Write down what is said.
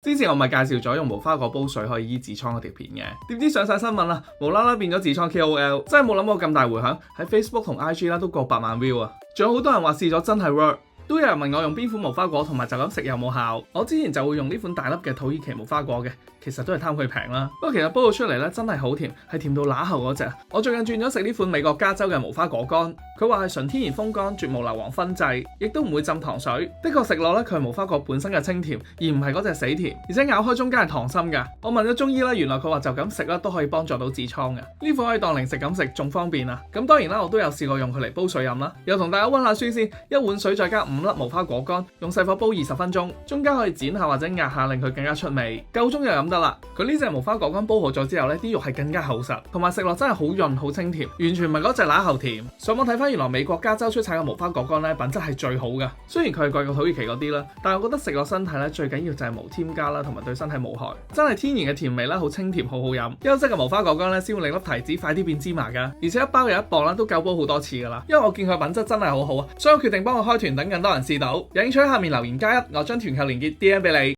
之前我咪介紹咗用無花果煲水可以醫痔瘡嗰條片嘅，點知上晒新聞啦，無啦啦變咗痔瘡 KOL， 真係冇諗過咁大回響，喺 Facebook 同 IG 啦都過百萬 view 啊！仲有好多人話試咗真係 work。都有人問我用邊款無花果同埋就咁食有冇效，我之前就會用呢款大粒嘅土耳其無花果嘅，其實都係貪佢平啦。不過其實煲到出嚟咧真係好甜，係甜到乸喉嗰隻。我最近轉咗食呢款美國加州嘅無花果乾，佢話係純天然風乾，絕無硫磺燻製，亦都唔會浸糖水。的確食落咧佢係無花果本身嘅清甜，而唔係嗰隻死甜，而且咬開中間係糖心㗎。我問咗中醫啦，原來佢話就咁食啦都可以幫助到痔瘡嘅，呢款可以當零食咁食，仲方便啊。咁當然啦，我都有試過用佢嚟煲水飲啦。又同大家溫下書先，一碗水再加5粒無花果乾。用細火煲20分鐘，中間可以剪下或者壓下，令佢更加出味。夠鐘就飲得啦。佢呢隻無花果乾煲好咗之後呢，啲肉係更加厚實，同埋食落真係好潤好清甜，完全唔係嗰隻乸喉甜。上網睇翻，原來美國加州出產嘅無花果乾呢，品質係最好嘅。雖然佢係貴過土耳其嗰啲啦，但係我覺得食落身體呢，最緊要就係無添加啦，同埋對身體無害，真係天然嘅甜味啦，好清甜，好好飲。優質嘅無花果乾呢，先會令粒提子快啲變芝麻噶，而且一包有1磅啦，都夠煲好多次噶啦。因為我見佢品質真係好好啊，所以我決定幫我開團，等更多人試到。有興趣喺下面留言加1，我將團購鏈接 DM 俾你。